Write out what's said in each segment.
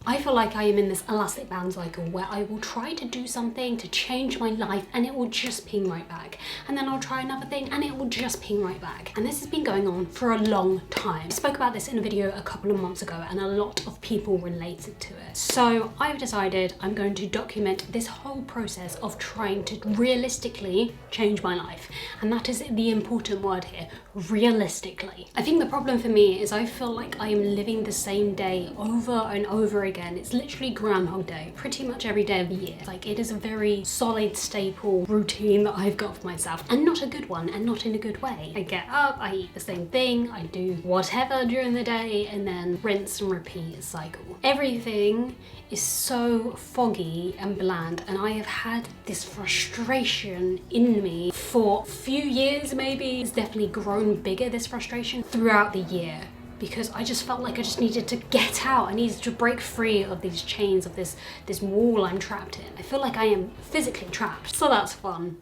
I feel like I am in this elastic band cycle where I will try to do something to change my life and it will just ping right back. And then I'll try another thing and it will just ping right back. And this has been going on for a long time. I spoke about this in a video a couple of months ago and a lot of people related to it. So I've decided I'm going to document this whole process of trying to realistically change my life. And that is the important word here, realistically. I think the problem for me is I feel like I am living the same day over and over again. It's literally Groundhog Day, pretty much every day of the year. Like, it is a very solid staple routine that I've got for myself, and not a good one, and not in a good way. I get up, I eat the same thing, I do whatever during the day, and then rinse and repeat cycle. Everything is so foggy and bland, and I have had this frustration in me for a few years maybe. It's definitely grown bigger, this frustration, throughout the year, because I just felt like I just needed to get out. I needed to break free of these chains, of this wall I'm trapped in. I feel like I am physically trapped. So that's fun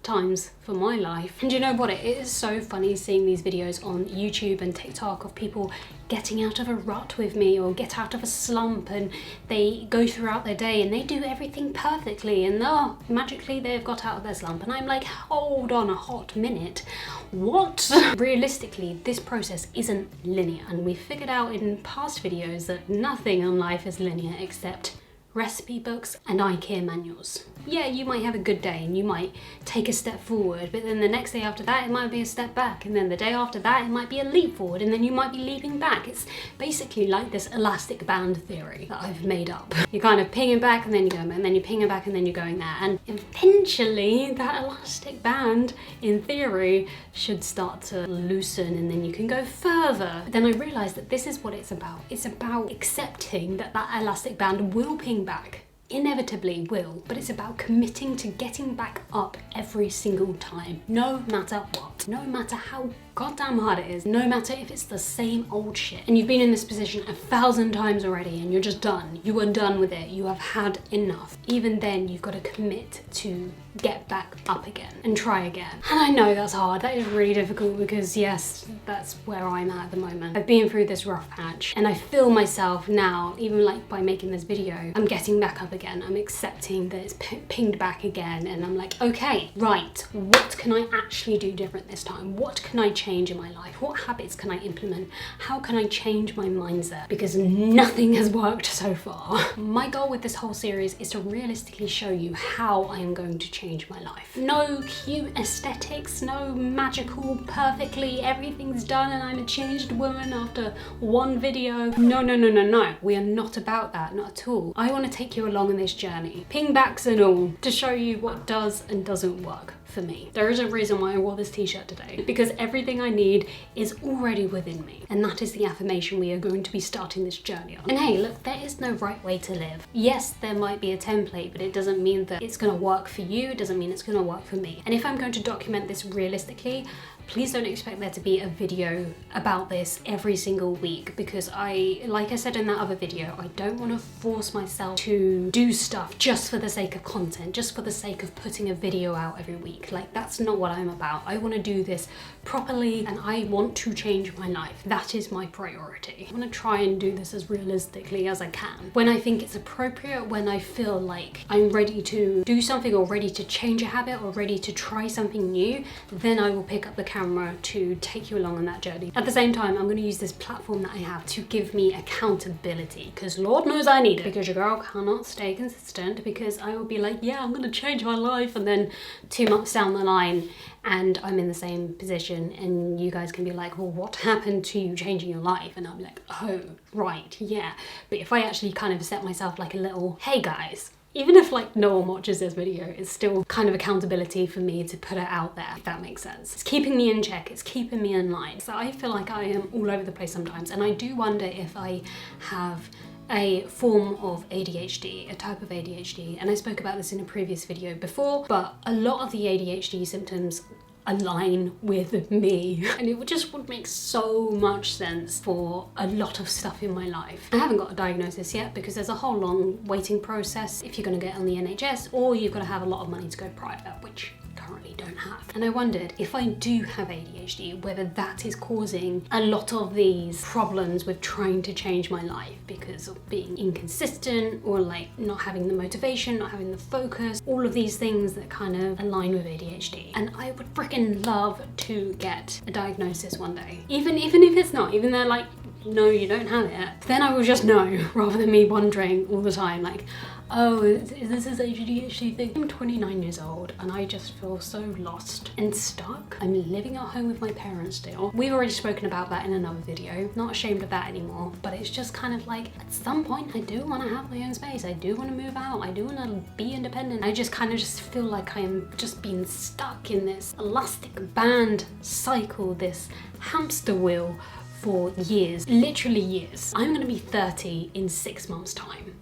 times for my life. And you know what? It is so funny seeing these videos on YouTube and TikTok of people getting out of a rut with me or get out of a slump, and they go throughout their day and they do everything perfectly and magically they've got out of their slump. And I'm like, hold on a hot minute. What? Realistically, this process isn't linear, and we figured out in past videos that nothing in life is linear except recipe books and IKEA manuals. Yeah, you might have a good day and you might take a step forward, but then the next day after that it might be a step back, and then the day after that it might be a leap forward, and then you might be leaping back. It's basically like this elastic band theory that I've made up. You're kind of pinging back and then you go, and then you're pinging back and then you're going there, and eventually that elastic band in theory should start to loosen and then you can go further. But then I realized that this is what it's about. It's about accepting that that elastic band will ping back. Inevitably will, but it's about committing to getting back up every single time, no matter what, no matter how goddamn hard it is, no matter if it's the same old shit. And you've been in this position 1,000 times already and you're just done. You are done with it. You have had enough. Even then, you've got to commit to get back up again and try again. And I know that's hard. That is really difficult because yes, that's where I'm at the moment. I've been through this rough patch and I feel myself now, even like by making this video, I'm getting back up again. I'm accepting that it's pinged back again, and I'm like, okay, right, what can I actually do different this time? What can I change in my life? What habits can I implement? How can I change my mindset? Because nothing has worked so far. My goal with this whole series is to realistically show you how I am going to change my life. No cute aesthetics, no magical, perfectly everything's done and I'm a changed woman after one video. No. We are not about that, not at all. I want to take you along in this journey, pingbacks and all, to show you what does and doesn't work for me. There is a reason why I wore this t-shirt today, because everything I need is already within me, and that is the affirmation we are going to be starting this journey on. And hey, look, there is no right way to live. Yes, there might be a template, but it doesn't mean that it's going to work for you. It doesn't mean it's going to work for me. And if I'm going to document this realistically, please don't expect there to be a video about this every single week, because like I said in that other video, I don't want to force myself to do stuff just for the sake of content, just for the sake of putting a video out every week. Like, that's not what I'm about. I want to do this properly and I want to change my life. That is my priority. I want to try and do this as realistically as I can. When I think it's appropriate, when I feel like I'm ready to do something or ready to change a habit or ready to try something new, then I will pick up the camera to take you along on that journey. At the same time, I'm going to use this platform that I have to give me accountability, because Lord knows I need it, because your girl cannot stay consistent, because I will be like, yeah, I'm going to change my life, and then 2 months down the line and I'm in the same position and you guys can be like, well, what happened to you changing your life? And I'll be like, oh, right, yeah. But if I actually kind of set myself like a little, hey guys, even if like no one watches this video, it's still kind of accountability for me to put it out there, if that makes sense. It's keeping me in check, it's keeping me in line. So I feel like I am all over the place sometimes, and I do wonder if I have a form of ADHD, a type of ADHD, and I spoke about this in a previous video before, but a lot of the ADHD symptoms align with me, and it would make so much sense for a lot of stuff in my life. I haven't got a diagnosis yet because there's a whole long waiting process if you're going to get on the NHS, or you've got to have a lot of money to go private, which currently don't have. And I wondered if I do have ADHD, whether that is causing a lot of these problems with trying to change my life because of being inconsistent or like not having the motivation, not having the focus, all of these things that kind of align with ADHD. And I would freaking love to get a diagnosis one day. Even if it's not, even though like, no, you don't have it, then I will just know, rather than me wondering all the time like, oh, this is ADHD thing. I'm 29 years old and I just feel so lost and stuck. I'm living at home with my parents still. We've already spoken about that in another video. Not ashamed of that anymore, but it's just kind of like, at some point I do want to have my own space. I do want to move out. I do want to be independent. I just kind of just feel like I am just being stuck in this elastic band cycle, this hamster wheel for years, literally years. I'm gonna be 30 in 6 months' time.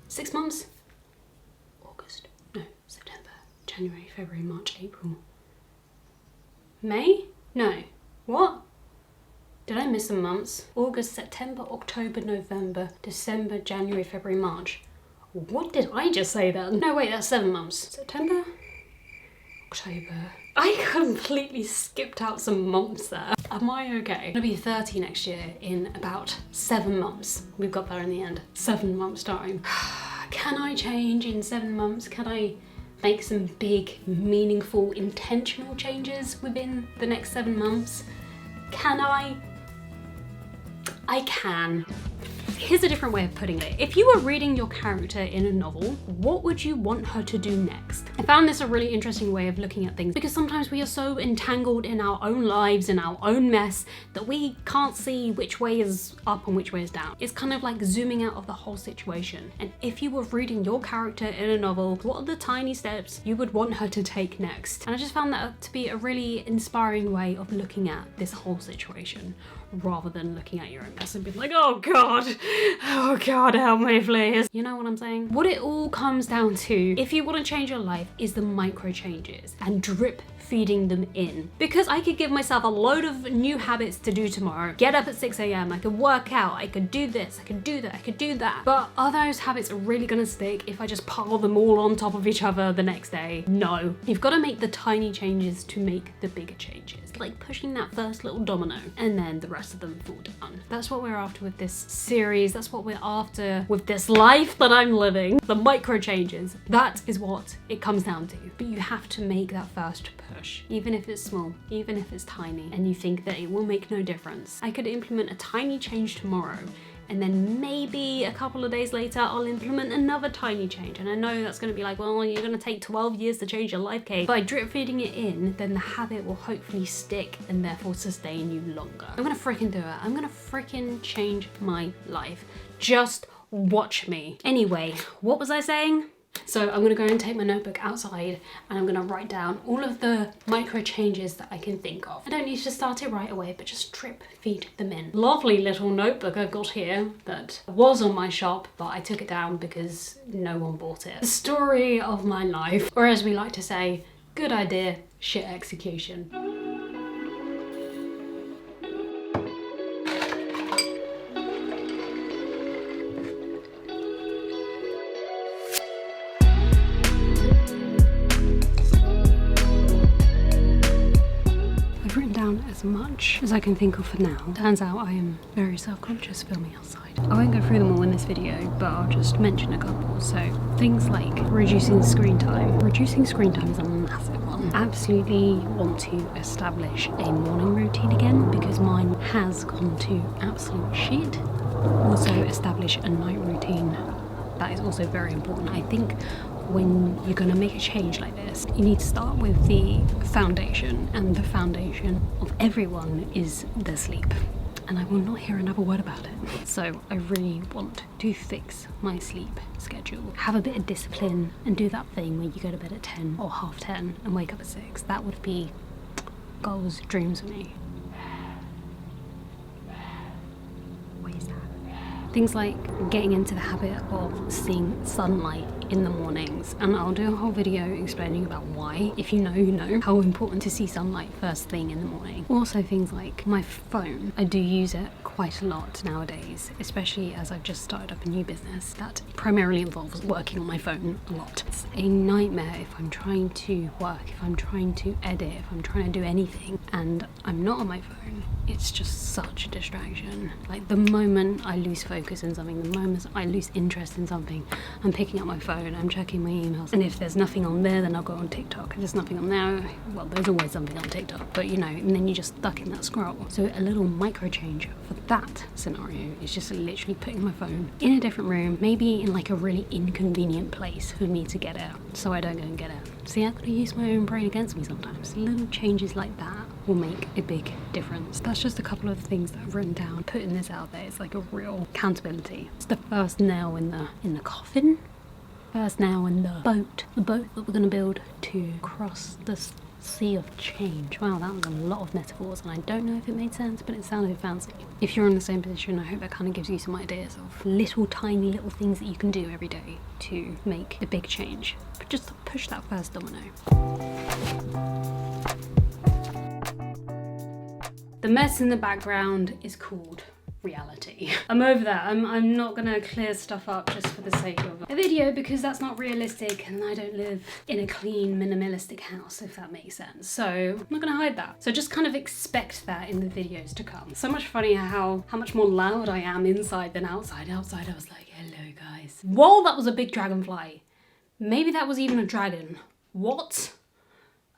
6 months? August, no, September, January, February, March, April. May? No, what? Did I miss some months? August, September, October, November, December, January, February, March. What did I just say then? No, wait, that's 7 months. September, October. I completely skipped out some months there. Am I okay? I'm gonna be 30 next year in about 7 months. We've got there in the end. 7 months time. Can I change in 7 months? Can I make some big, meaningful, intentional changes within the next 7 months? Can I? I can. Here's a different way of putting it. If you were reading your character in a novel, what would you want her to do next? I found this a really interesting way of looking at things because sometimes we are so entangled in our own lives and our own mess that we can't see which way is up and which way is down. It's kind of like zooming out of the whole situation. And if you were reading your character in a novel, what are the tiny steps you would want her to take next? And I just found that to be a really inspiring way of looking at this whole situation, rather than looking at your own mess and being like, oh God, help me please. You know what I'm saying? What it all comes down to, if you want to change your life, is the micro changes and drip feeding them in. Because I could give myself a load of new habits to do tomorrow. Get up at 6 a.m, I could work out, I could do this, I could do that, I could do that. But are those habits really gonna stick if I just pile them all on top of each other the next day? No. You've got to make the tiny changes to make the bigger changes. Like pushing that first little domino and then the rest of them fall down. That's what we're after with this series. That's what we're after with this life that I'm living. The micro changes. That is what it comes down to. But you have to make that first push. Even if it's small, even if it's tiny, and you think that it will make no difference. I could implement a tiny change tomorrow, and then maybe a couple of days later I'll implement another tiny change. And I know that's going to be like, well, you're going to take 12 years to change your life, Kate. By drip feeding it in, then the habit will hopefully stick and therefore sustain you longer. I'm gonna freaking do it. I'm gonna freaking change my life. Just watch me. Anyway, what was I saying? So I'm gonna go and take my notebook outside and I'm gonna write down all of the micro changes that I can think of. I don't need to start it right away, but just drip feed them in. Lovely little notebook I've got here that was on my shop, but I took it down because no one bought it. The story of my life, or as we like to say, good idea, shit execution. As much as I can think of for now. Turns out I am very self-conscious filming outside. I won't go through them all in this video, but I'll just mention a couple. So things like reducing screen time. Reducing screen time is a massive one. Absolutely want to establish a morning routine again because mine has gone to absolute shit. Also establish a night routine. That is also very important. I think when you're going to make a change like this, you need to start with the foundation, and the foundation of everyone is their sleep. And I will not hear another word about it. So I really want to fix my sleep schedule. Have a bit of discipline and do that thing where you go to bed at 10 or half 10 and wake up at 6. That would be goals, dreams for me. What is that? Things like getting into the habit of seeing sunlight in the mornings, and I'll do a whole video explaining about why. If you know, you know how important to see sunlight first thing in the morning. Also things like my phone. I do use it quite a lot nowadays, especially as I've just started up a new business that primarily involves working on my phone a lot. It's a nightmare if I'm trying to work, if I'm trying to edit, if I'm trying to do anything and I'm not on my phone. It's just such a distraction. Like the moment I lose focus in something, the moment I lose interest in something, I'm picking up my phone, I'm checking my emails, and if there's nothing on there, then I'll go on TikTok. If there's nothing on there, well, there's always something on TikTok, but you know, and then you're just stuck in that scroll. So a little micro change for that scenario is just literally putting my phone in a different room, maybe in like a really inconvenient place for me to get it, so I don't go and get it. See, I've got to use my own brain against me sometimes. Little changes like that will make a big difference. That's just a couple of things that I've written down. Putting this out there is like a real accountability. It's the first nail in the coffin. First nail in the boat that we're going to build to cross the sea of change. Wow, that was a lot of metaphors, and I don't know if it made sense, but it sounded fancy. If you're in the same position, I hope that kind of gives you some ideas of little tiny little things that you can do every day to make the big change. But just push that first domino. The mess in the background is called reality. I'm over that. I'm not gonna clear stuff up just for the sake of a video, because that's not realistic and I don't live in a clean minimalistic house, if that makes sense. So I'm not gonna hide that. So just kind of expect that in the videos to come. So much funnier how much more loud I am inside than outside. Outside I was like, hello guys. Whoa, that was a big dragonfly. Maybe that was even a dragon. What?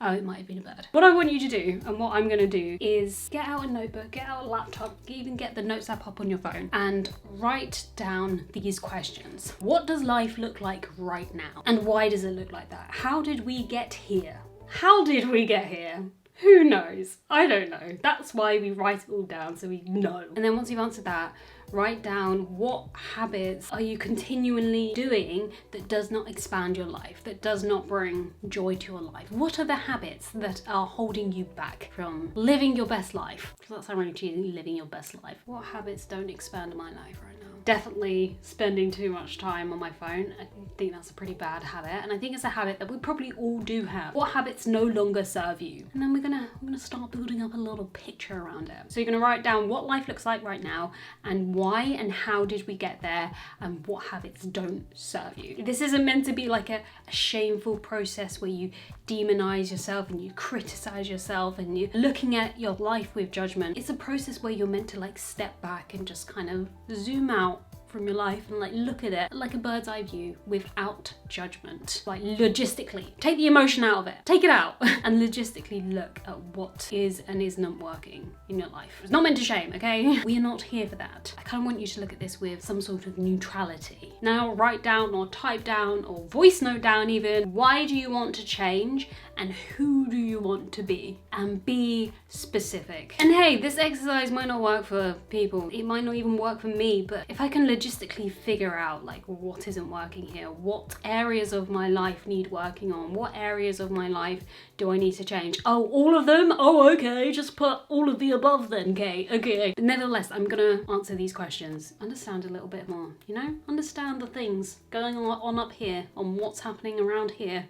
Oh, it might have been a bird. What I want you to do, and what I'm gonna do, is get out a notebook, get out a laptop, even get the notes app up on your phone, and write down these questions. What does life look like right now? And why does it look like that? How did we get here? How did we get here? Who knows? I don't know. That's why we write it all down, so we know. And then once you've answered that, write down what habits are you continually doing that does not expand your life, that does not bring joy to your life. What are the habits that are holding you back from living your best life? That's not really cheesy, living your best life. What habits don't expand my life right now? Definitely spending too much time on my phone. I think that's a pretty bad habit, and I think it's a habit that we probably all do have. What habits no longer serve you? And then we're gonna start building up a little picture around it. So you're gonna write down what life looks like right now, and why and how did we get there, and what habits don't serve you. This isn't meant to be like a shameful process where you demonize yourself and you criticize yourself and you're looking at your life with judgment. It's a process where you're meant to like step back and just kind of zoom out from your life and like look at it like a bird's eye view without judgment. Like logistically, take the emotion out of it, take it out, and logistically look at what is and is not working in your life. It's not meant to shame, okay? We are not here for that. I kind of want you to look at this with some sort of neutrality. Now write down or type down or voice note down even, why do you want to change and who do you want to be? And be specific. And hey, this exercise might not work for people. It might not even work for me, but if I can logistically figure out like what isn't working here, what areas of my life need working on, what areas of my life do I need to change? Oh, all of them? Oh, okay, just put all of the above then, okay. But nevertheless, I'm gonna answer these questions, understand a little bit more, you know? Understand the things going on up here, on what's happening around here.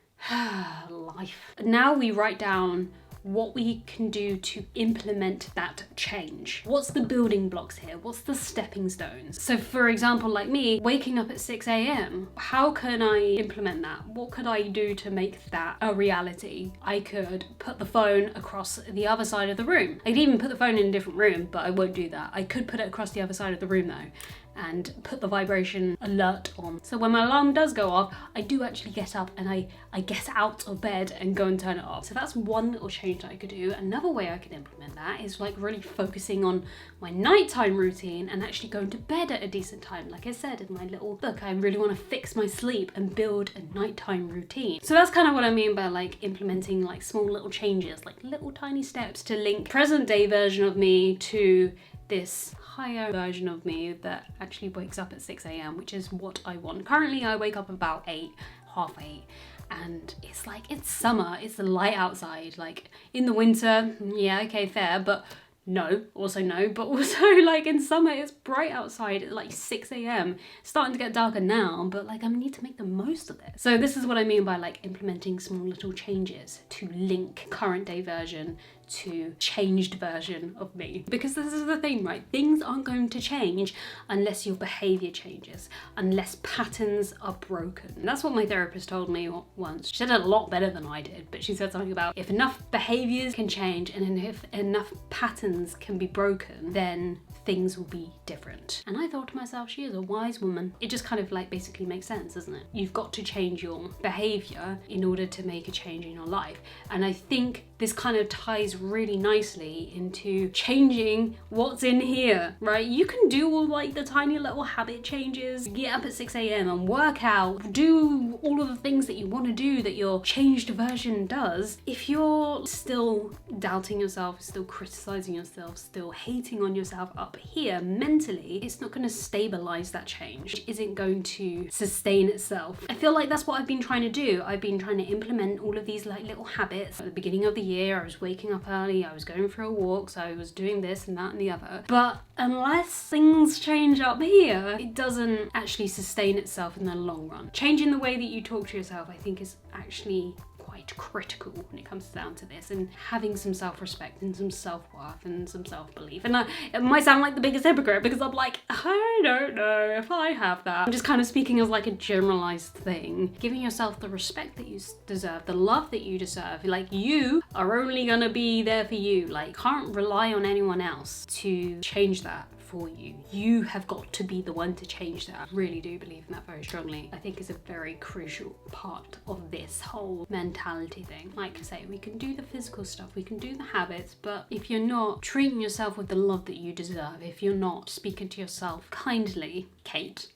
Life. Now we write down what we can do to implement that change. What's the building blocks here? What's the stepping stones? So for example, like me, waking up at 6 a.m, how can I implement that? What could I do to make that a reality? I could put the phone across the other side of the room. I could even put the phone in a different room, but I won't do that. I could put it across the other side of the room though, and put the vibration alert on. So when my alarm does go off, I do actually get up and I get out of bed and go and turn it off. So that's one little change that I could do. Another way I could implement that is like really focusing on my nighttime routine and actually going to bed at a decent time. Like I said in my little book, I really want to fix my sleep and build a nighttime routine. So that's kind of what I mean by like implementing like small little changes, like little tiny steps to link present day version of me to this higher version of me that actually wakes up at 6 a.m, which is what I want. Currently I wake up about 8, half 8, and it's like, it's summer, it's light outside. Like in the winter, yeah, okay, fair, but No, also no, but also like in summer it's bright outside at like 6 a.m. It's starting to get darker now, but like I need to make the most of it. So this is what I mean by like implementing small little changes to link current day version to changed version of me. Because this is the thing, right? Things aren't going to change unless your behavior changes, unless patterns are broken. And that's what my therapist told me once. She said it a lot better than I did, but she said something about if enough behaviors can change and if enough patterns can be broken, then things will be different. And I thought to myself, she is a wise woman. It just kind of like basically makes sense, doesn't it? You've got to change your behavior in order to make a change in your life. And I think this kind of ties really nicely into changing what's in here, right? You can do all like the tiny little habit changes, get up at 6 a.m. and work out, do all of the things that you want to do that your changed version does. If you're still doubting yourself, still criticizing yourself, still hating on yourself up here mentally, it's not going to stabilize that change. It isn't going to sustain itself. I feel like that's what I've been trying to do. I've been trying to implement all of these like little habits. At the beginning of the year, I was waking up early, I was going for a walk, so I was doing this and that and the other. But unless things change up here, it doesn't actually sustain itself in the long run. Changing the way that you talk to yourself, I think, is actually quite critical when it comes down to this, and having some self-respect and some self-worth and some self-belief. And it might sound like the biggest hypocrite because I'm like, I don't know if I have that. I'm just kind of speaking as like a generalized thing. Giving yourself the respect that you deserve, the love that you deserve. Like, you are only gonna be there for you. Like, can't rely on anyone else to change that for you. You have got to be the one to change that. I really do believe in that very strongly. I think it's a very crucial part of this whole mentality thing. Like I say, we can do the physical stuff, we can do the habits, but if you're not treating yourself with the love that you deserve, if you're not speaking to yourself kindly, Kate,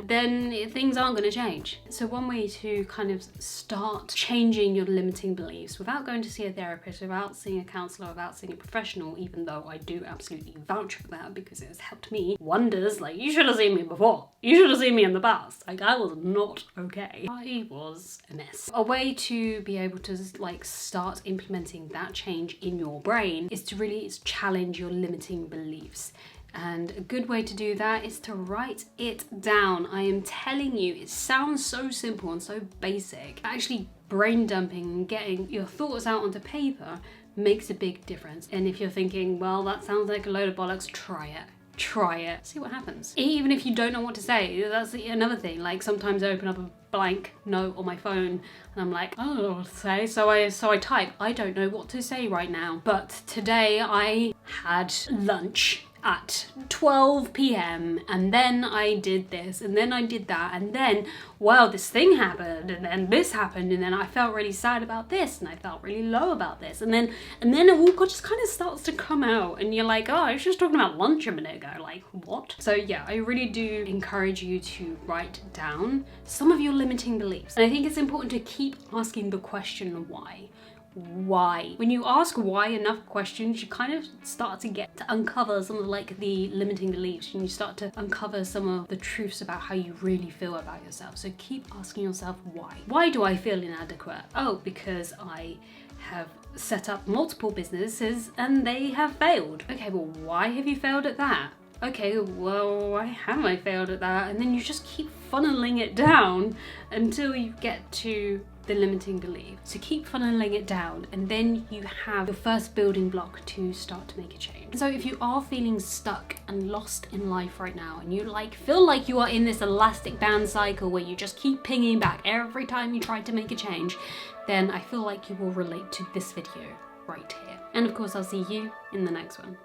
then things aren't going to change. So one way to kind of start changing your limiting beliefs without going to see a therapist, without seeing a counsellor, without seeing a professional, even though I do absolutely vouch for that because it has helped me wonders. Like, you should have seen me before. You should have seen me in the past. Like, I was not okay. I was a mess. A way to be able to like start implementing that change in your brain is to really challenge your limiting beliefs. And a good way to do that is to write it down. I am telling you, it sounds so simple and so basic. Actually, brain dumping and getting your thoughts out onto paper makes a big difference. And if you're thinking, well, that sounds like a load of bollocks, try it. Try it. See what happens. Even if you don't know what to say, that's another thing. Like, sometimes I open up a blank note on my phone and I'm like, I don't know what to say. So I type, I don't know what to say right now. But today I had lunch at 12 p.m. and then I did this and then I did that and then, wow, this thing happened and then this happened and then I felt really sad about this and I felt really low about this and then it all just kind of starts to come out and you're like, oh, I was just talking about lunch a minute ago, like what? So yeah, I really do encourage you to write down some of your limiting beliefs, and I think it's important to keep asking the question why. Why? When you ask why enough questions, you kind of start to get to uncover some of like the limiting beliefs, and you start to uncover some of the truths about how you really feel about yourself. So keep asking yourself why. Why do I feel inadequate? Oh, because I have set up multiple businesses and they have failed. Okay, well, why have you failed at that? Okay, well, why haven't I failed at that? And then you just keep funneling it down until you get to the limiting belief. So keep funneling it down, and then you have your first building block to start to make a change. So if you are feeling stuck and lost in life right now, and you feel like you are in this elastic band cycle where you just keep pinging back every time you try to make a change, then I feel like you will relate to this video right here. And of course, I'll see you in the next one.